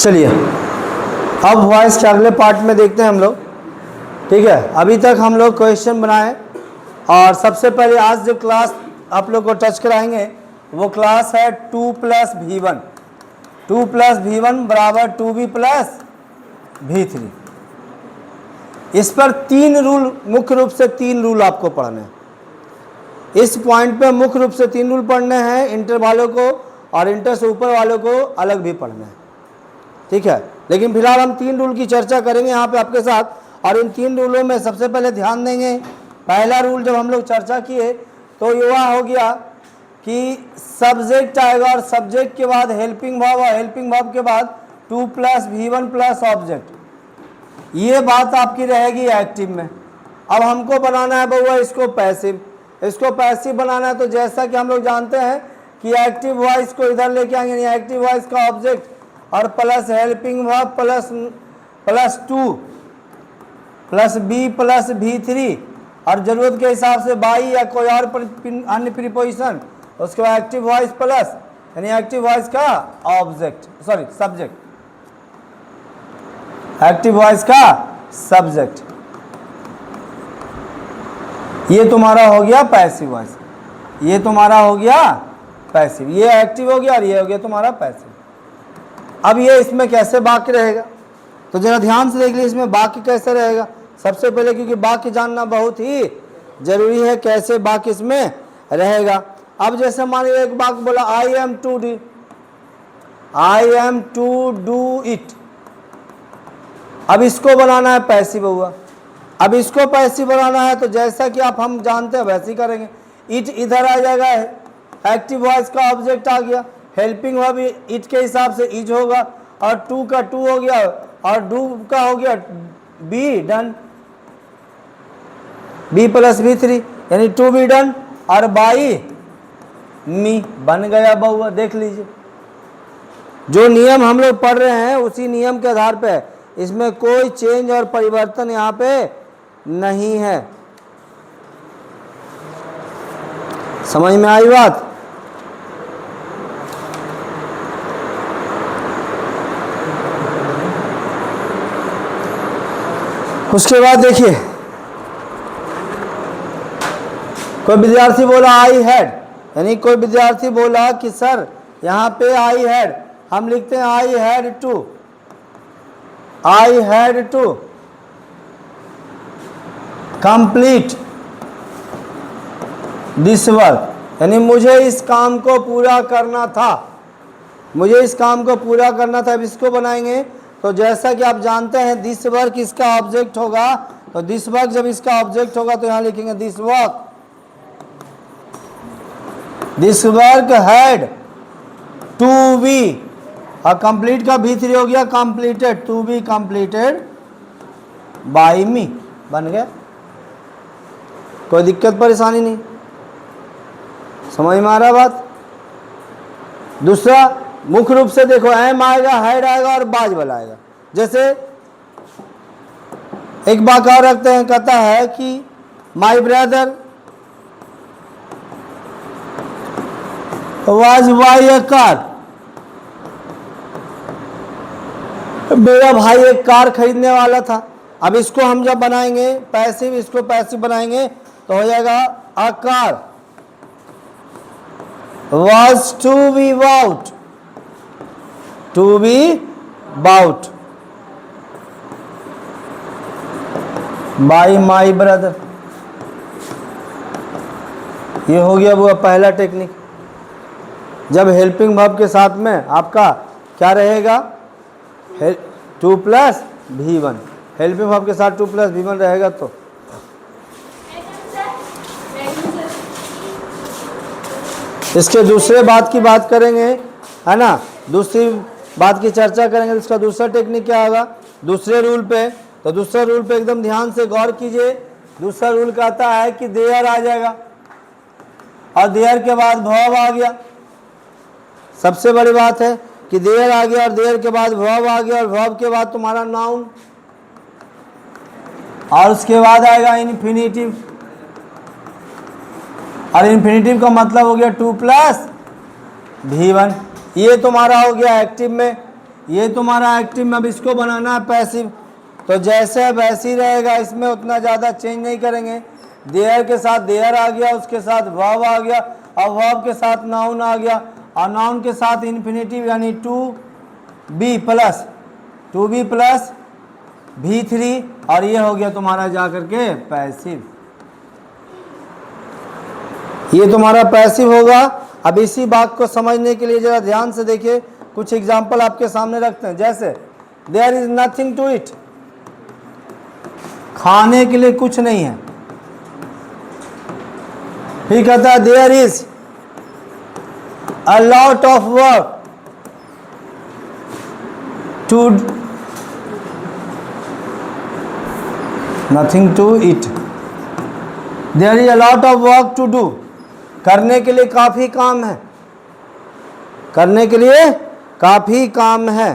चलिए अब वॉइस के अगले पार्ट में देखते हैं हम लोग। ठीक है, अभी तक हम लोग क्वेश्चन बनाए और सबसे पहले आज जो क्लास आप लोग को टच कराएंगे वो क्लास है 2 + V1। 2 + V1 बराबर 2V + V3। इस पर 3 रूल, मुख्य रूप से 3 रूल आपको पढ़ने हैं। इस पॉइंट पे मुख्य रूप से 3 रूल पढ़ने हैं, इंटर वालों को और इंटर से ऊपर वालों को अलग भी पढ़ने हैं। ठीक है, लेकिन फिलहाल हम 3 रूल की चर्चा करेंगे यहाँ पे आपके साथ। और इन 3 रूलों में सबसे पहले ध्यान देंगे, पहला रूल जब हम लोग चर्चा किए तो युवा हो गया कि सब्जेक्ट आएगा और सब्जेक्ट के बाद हेल्पिंग वर्ब और हेल्पिंग वर्ब के बाद 2 + V1 + ऑब्जेक्ट। ये बात आपकी रहेगी एक्टिव में। अब हमको बनाना है बउआ इसको पैसिव। इसको पैसिव बनाना है तो जैसा कि हम लोग जानते हैं कि एक्टिव वॉइस को इधर लेके आएंगे, यानी एक्टिव वॉइस का ऑब्जेक्ट और plus helping verb plus 2 + B + V3 और ज़रूरत के हिसाब से बाई या कोई और अन्य प्रीपोजिशन, उसके बाद एक्टिव वॉइस प्लस यानी एक्टिव वॉइस का object, sorry subject, active voice का सब्जेक्ट। ये तुम्हारा हो गया पैसिव वॉइस, ये तुम्हारा हो गया पैसिव, ये एक्टिव हो गया और ये हो गया तुम्हारा पैसिव। अब ये इसमें कैसे वाक्य रहेगा तो जरा ध्यान से देख लीजिए, इसमें वाक्य कैसे रहेगा। सबसे पहले क्योंकि वाक्य जानना बहुत ही जरूरी है, कैसे वाक्य इसमें रहेगा। अब जैसे मान लीजिए एक वाक्य बोला I am to do it. अब इसको बनाना है पैसिव हुआ। अब इसको पैसिव बनाना है तो जैसा कि आप हम जानते हैं वैसे ही करेंगे। इट इधर आ जाएगा, एक्टिव वॉइस का ऑब्जेक्ट आ गया, हेल्पिंग वर्ब इट के हिसाब से इज होगा और 2 का 2 हो गया और डू का हो गया बी डन, B + V3 यानी टू बी डन और बाई मी बन गया बहुआ। देख लीजिए जो नियम हम लोग पढ़ रहे हैं उसी नियम के आधार पे, इसमें कोई चेंज और परिवर्तन यहाँ पे नहीं है। समझ में आई बात? उसके बाद देखिए कोई विद्यार्थी बोला आई हैड, यानी कोई विद्यार्थी बोला कि सर यहाँ पे आई हैड, हम लिखते हैं I had to complete this work, यानी मुझे इस काम को पूरा करना था, मुझे इस काम को पूरा करना था। अब इसको बनाएंगे तो जैसा कि आप जानते हैं दिस वर्क इसका ऑब्जेक्ट होगा, तो दिस वर्क जब इसका ऑब्जेक्ट होगा तो यहां लिखेंगे this work had to be और कंप्लीट का V3 हो गया completed, to be completed by me बन गया। कोई दिक्कत परेशानी नहीं, समझ में आ रहा बात? दूसरा मुख्य रूप से देखो एम आएगा, हैड आएगा और बाज वाला आएगा। जैसे एक वाक्य और रखते हैं, कहता है कि my brother was by A car, मेरा भाई एक कार खरीदने वाला था। अब इसको हम जब बनाएंगे पैसिव, इसको पैसिव बनाएंगे तो हो जाएगा a car was to be bought by my brother. ये हो गया वो पहला टेक्निक। जब हेल्पिंग वर्ब के साथ में आपका क्या रहेगा 2 + V1, हेल्पिंग वर्ब के साथ 2 + V1 रहेगा। तो इसके दूसरे बात की बात करेंगे, है ना, दूसरी बात की चर्चा करेंगे। इसका दूसरा टेक्निक क्या होगा दूसरे रूल पे, तो दूसरा रूल पे एकदम ध्यान से गौर कीजिए। दूसरा रूल कहता है कि देयर आ जाएगा और देयर के बाद वर्ब आ गया। सबसे बड़ी बात है कि देयर आ गया और देयर के बाद वर्ब आ गया और वर्ब के बाद तुम्हारा नाउन और उसके बाद आएगा इन्फिनिटिव, और इन्फिनिटिव का मतलब हो गया 2 + V1। ये तुम्हारा हो गया एक्टिव में, ये तुम्हारा एक्टिव में, अब इसको बनाना है पैसिव, तो जैसे वैसे ही रहेगा, इसमें उतना ज़्यादा चेंज नहीं करेंगे। देयर के साथ देयर आ गया, उसके साथ वर्ब आ गया, अब वर्ब के साथ नाउन आ गया, और नाउन के साथ इन्फिनेटिव यानी टू बी प्लस V3, और ये हो गया तुम्हारा जा करके पैसिव। ये तुम्हारा पैसिव होगा। अब इसी बात को समझने के लिए जरा ध्यान से देखिए, कुछ एग्जाम्पल आपके सामने रखते हैं। जैसे there is nothing to it, खाने के लिए कुछ नहीं है। फिर कहता है there is a lot of work to, nothing to it, there is a lot of work to do, करने के लिए काफी काम है, करने के लिए काफी काम है।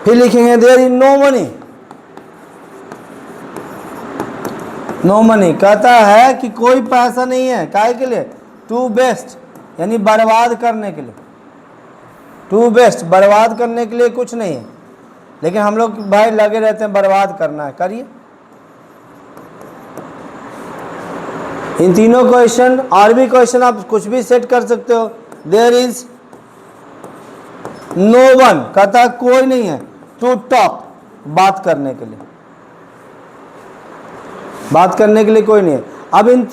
फिर लिखेंगे there is no money, no money कहता है कि कोई पैसा नहीं है, काहे के लिए, टू वेस्ट यानी बर्बाद करने के लिए, टू वेस्ट बर्बाद करने के लिए कुछ नहीं है, लेकिन हम लोग भाई लगे रहते हैं बर्बाद करना है, करिए। इन तीनों क्वेश्चन, और भी क्वेश्चन आप कुछ भी सेट कर सकते हो। देयर इज नो वन कहता कोई नहीं है, टू टॉक बात करने के लिए, बात करने के लिए कोई नहीं है। अब इन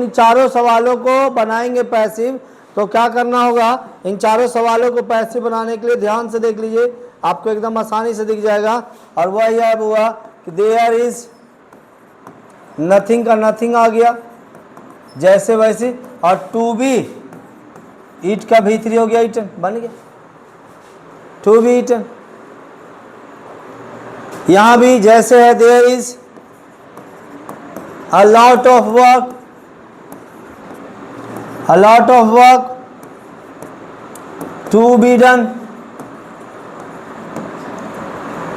चारों सवालों को बनाएंगे पैसिव, तो क्या करना होगा, इन चारों सवालों को पैसिव बनाने के लिए ध्यान से देख लीजिए, आपको एकदम आसानी से दिख जाएगा। और वह यह हुआ कि देयर इज नथिंग का नथिंग आ गया जैसे वैसे, और टू बी ईट का V3 हो गया, ईटन बन गया, टू बी ईटन। यहां भी जैसे है there is a lot of work to be done।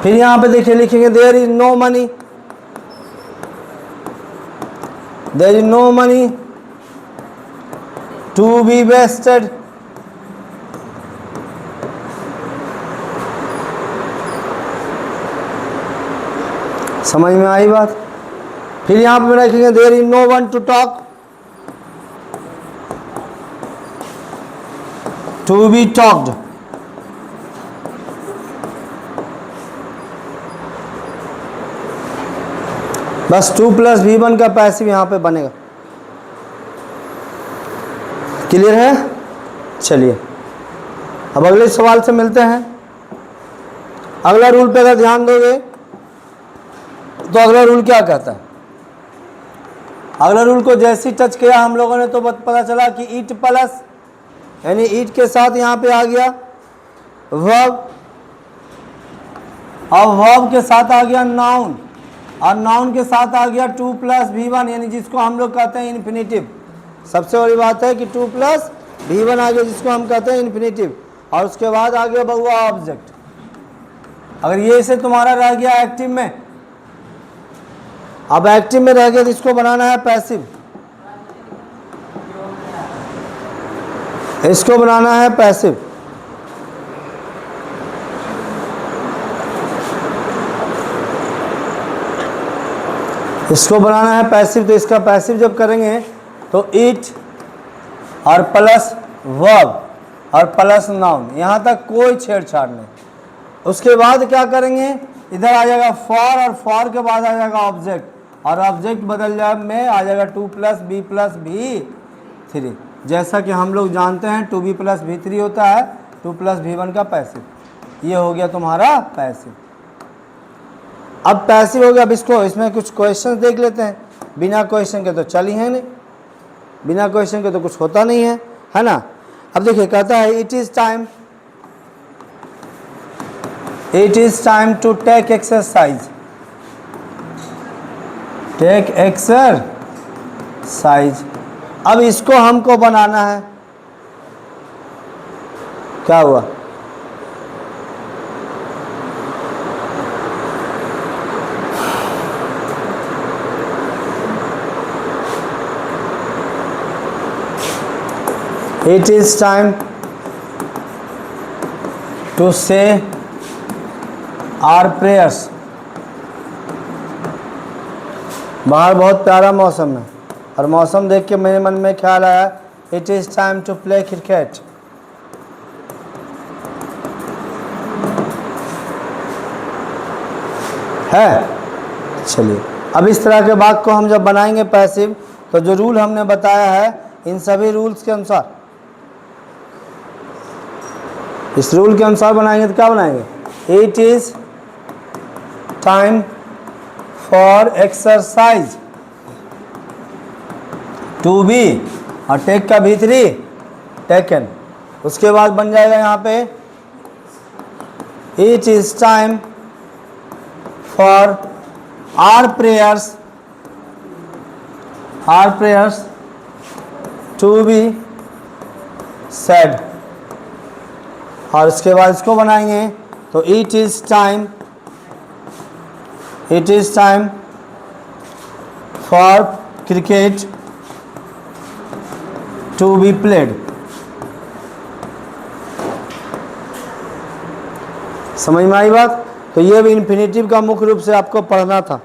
फिर यहां पे देखिए लिखेंगे there is no money, there is no money to be wasted. समझ में आई बात। फिर यहां पे लिखेंगे there is no one to talk, to be talked. बस 2 + V1 का पैसिव यहां पे बनेगा। क्लियर है? चलिए अब अगले सवाल से मिलते हैं। अगला रूल पे अगर ध्यान दोगे तो अगला रूल क्या कहता है, अगला रूल को जैसे ही टच किया हम लोगों ने तो पता चला कि ईट प्लस यानी ईट के साथ यहाँ पे आ गया वर्ब, अब वर्ब के साथ आ गया नाउन, और नाउन के साथ आ गया 2 + V1 यानी जिसको हम लोग कहते हैं इन्फिनेटिव। सबसे बड़ी बात है कि 2 + V1 आ गया जिसको हम कहते हैं इन्फिनेटिव, और उसके बाद आ गया बहुआ ऑब्जेक्ट। अगर ये से तुम्हारा रह गया एक्टिव में, अब एक्टिव में रह गया तो इसको बनाना है पैसिव, इसको बनाना है पैसिव। इसको बनाना है पैसिव, तो इसका पैसिव जब करेंगे तो ईट और प्लस वर्ब और प्लस नाउन, यहाँ तक कोई छेड़छाड़ नहीं। उसके बाद क्या करेंगे, इधर आ जाएगा फॉर, और फॉर के बाद आ जाएगा ऑब्जेक्ट, और ऑब्जेक्ट बदल जाए में आ जाएगा 2 + B + V3। जैसा कि हम लोग जानते हैं 2B + V3 होता है 2 + V1 का पैसिव। ये हो गया तुम्हारा पैसिव। अब पैसिव हो गया। अब इसको इसमें कुछ क्वेश्चन देख लेते हैं, बिना क्वेश्चन के तो चल ही है नहीं, बिना क्वेश्चन के तो कुछ होता नहीं है ना। अब देखिए कहता है it is time to take exercise, take exercise. अब इसको हमको बनाना है, क्या हुआ, it is time to say our prayers. बाहर बहुत प्यारा मौसम है और मौसम देख के मेरे मन में ख्याल आया, it is time to play cricket. है, चलिए अब इस तरह के वाक्य को हम जब बनाएंगे पैसिव, तो जो रूल हमने बताया है इन सभी रूल्स के अनुसार, इस रूल के अनुसार बनाएंगे तो क्या बनाएंगे, it is time for exercise to be, और टेक का भीतरी टेकन। उसके बाद बन जाएगा यहाँ पे it is time for our prayers to be said, और इसके बाद इसको बनाएंगे तो it is time for cricket to be played. समझ में आई बात? तो ये भी इन्फिनेटिव का मुख्य रूप से आपको पढ़ना था।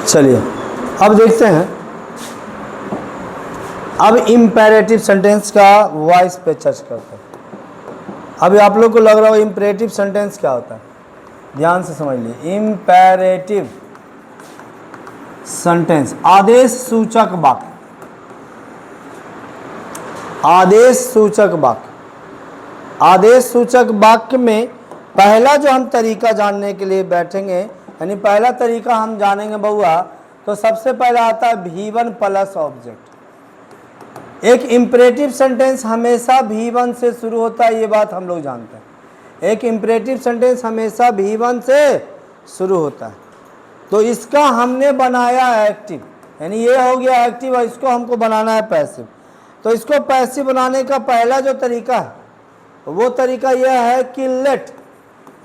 चलिए अब देखते हैं, अब इम्पेरेटिव सेंटेंस का वॉइस पे चर्चा करते हैं। अभी आप लोग को लग रहा हो इम्पेरेटिव सेंटेंस क्या होता है, ध्यान से समझ लीजिए। इम्पेरेटिव सेंटेंस आदेश सूचक वाक्य, आदेश सूचक वाक्य। आदेश सूचक वाक्य में पहला जो हम तरीका जानने के लिए बैठेंगे, यानी पहला तरीका हम जानेंगे बउआ, तो सबसे पहला आता है V1 प्लस ऑब्जेक्ट। एक इम्परेटिव सेंटेंस हमेशा V1 से शुरू होता है, ये बात हम लोग जानते हैं। एक इम्परेटिव सेंटेंस हमेशा V1 से शुरू होता है। तो इसका हमने बनाया एक्टिव, यानी ये हो गया एक्टिव, और इसको हमको बनाना है पैसिव। तो इसको पैसिव बनाने का पहला जो तरीका है वो तरीका यह है कि लेट,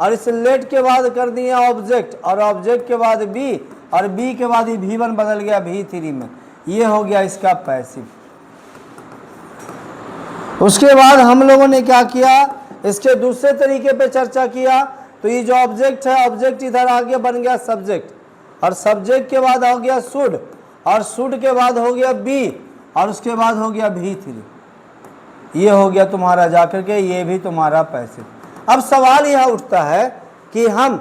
और इस लेट के बाद कर दिया ऑब्जेक्ट, और ऑब्जेक्ट के बाद बी, और बी के बाद ही V1 बदल गया V3 में। ये हो गया इसका पैसिव। उसके बाद हम लोगों ने क्या किया, इसके दूसरे तरीके पे चर्चा किया। तो ये जो ऑब्जेक्ट है, ऑब्जेक्ट इधर आगे बन गया सब्जेक्ट, और सब्जेक्ट के बाद हो गया शुड, और शुड के बाद हो गया बी, और उसके बाद हो गया V3। ये हो गया तुम्हारा जाकर के, ये भी तुम्हारा पैसिव। अब सवाल यह उठता है कि हम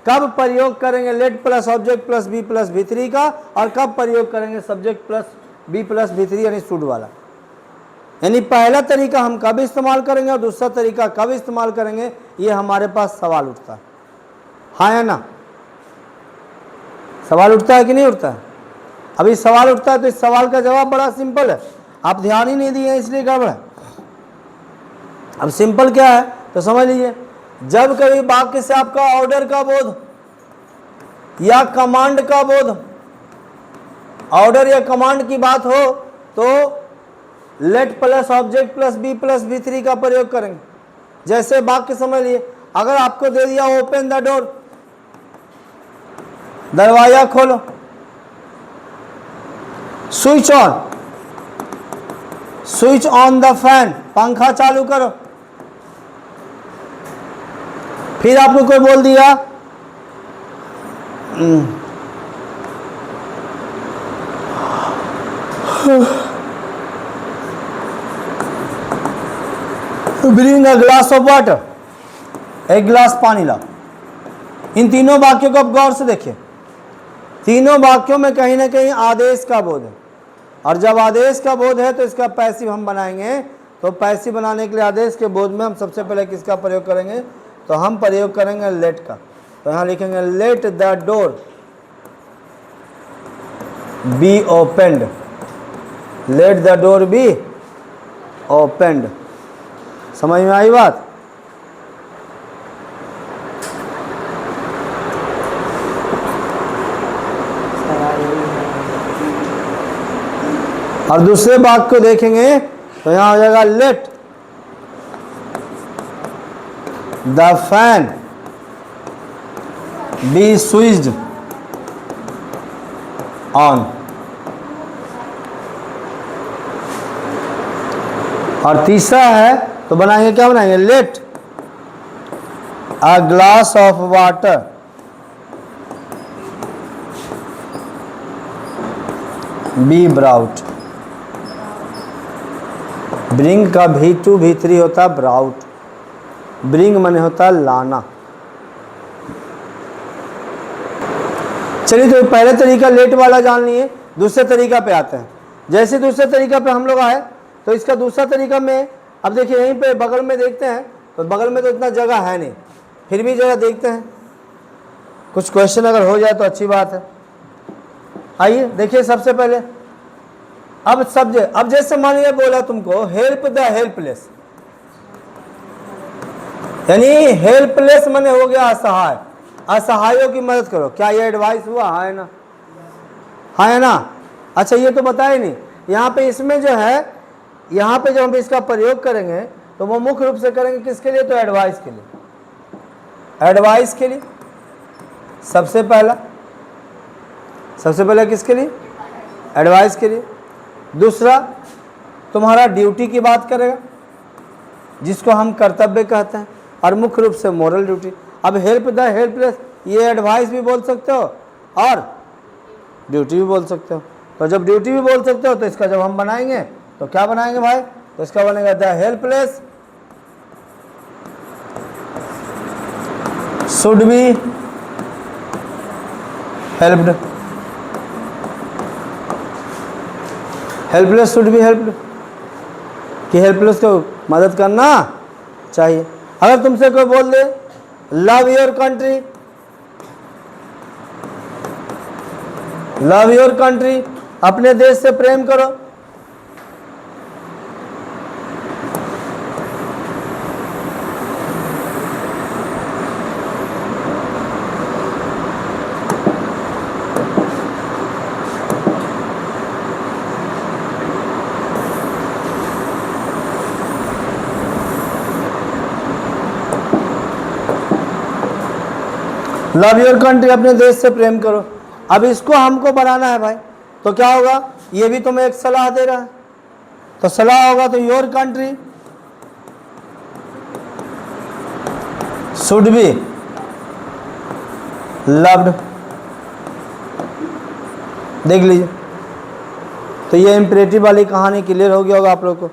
कब प्रयोग करेंगे let plus object plus be plus V3 का, और कब प्रयोग करेंगे subject plus be plus V3 यानी शुड वाला। यानी पहला तरीका हम कब इस्तेमाल करेंगे और दूसरा तरीका कब इस्तेमाल करेंगे, ये हमारे पास सवाल उठता है। हाँ या ना? सवाल उठता है कि नहीं उठता है? अभी सवाल उठता है तो इस सवाल का जवाब बड़ा सिंपल है, आप ध्यान ही नहीं दिए इसलिए गड़बड़ है। अब सिंपल क्या है तो समझ लीजिए, जब कभी वाक्य से आपका ऑर्डर का बोध या कमांड का बोध, ऑर्डर या कमांड की बात हो, तो let plus object plus be plus V3 का प्रयोग करेंगे। जैसे वाक्य समझ लिए, अगर आपको दे दिया ओपन द डोर, दरवाजा खोलो, स्विच ऑन द फैन, पंखा चालू करो। फिर आपको कोई बोल दिया bring a glass of water, एक गिलास पानी लाओ। इन तीनों वाक्यों को आप गौर से देखिए, तीनों वाक्यों में कहीं ना कहीं आदेश का बोध है, और जब आदेश का बोध है तो इसका पैसिव हम बनाएंगे। तो पैसिव बनाने के लिए आदेश के बोध में हम सबसे पहले किसका प्रयोग करेंगे, तो हम प्रयोग करेंगे लेट का। तो यहाँ लिखेंगे let the door be opened, let the door be opened. समझ में आई बात? और दूसरे वाक्य को देखेंगे तो यहां हो जाएगा let the fan be switched on. और तीसरा है तो बनाएंगे, क्या बनाएंगे, let a glass of water be brought. Bring का V2 V3 होता है ब्राउट, ब्रिंग माने होता है लाना। चलिए तो पहले तरीका लेट वाला जान लिए, दूसरे तरीका पे आते हैं। जैसे दूसरे तरीका पे हम लोग आए तो इसका दूसरा तरीका में, अब देखिए यहीं पे बगल में देखते हैं तो बगल में तो इतना जगह है नहीं, फिर भी जगह देखते हैं, कुछ क्वेश्चन अगर हो जाए तो अच्छी बात है। आइए देखिए सबसे पहले, अब जैसे मान लिया बोला तुमको हेल्प द हेल्पलेस, यानी हेल्पलेस माने हो गया असहाय, असहायों की मदद करो। क्या ये एडवाइस हुआ? हाँ है ना, हाँ है ना। अच्छा ये तो बताया नहीं, यहाँ पे इसमें जो है, यहाँ पे जब हम इसका प्रयोग करेंगे तो वो मुख्य रूप से करेंगे किसके लिए, तो एडवाइस के लिए, एडवाइस के लिए सबसे पहला किसके लिए, एडवाइस के लिए। दूसरा तुम्हारा ड्यूटी की बात करेगा जिसको हम कर्तव्य कहते हैं, और मुख्य रूप से मोरल ड्यूटी। अब हेल्प द हेल्पलेस, ये एडवाइस भी बोल सकते हो और ड्यूटी भी बोल सकते हो। तो जब ड्यूटी भी बोल सकते हो तो इसका जब हम बनाएंगे तो क्या बनाएंगे भाई, तो इसका बनेगा the helpless should be helped, helpless should be helped, कि हेल्पलेस को मदद करना चाहिए। अगर तुमसे कोई बोल दे love your country, love your country, अपने देश से प्रेम करो, लव योर कंट्री, अपने देश से प्रेम करो। अब इसको हमको बनाना है भाई, तो क्या होगा, ये भी तुम्हें एक सलाह दे रहा है, तो सलाह होगा तो your country should be loved. देख लीजिए, तो ये इंपरेटिव वाली कहानी क्लियर हो गया होगा आप लोग को।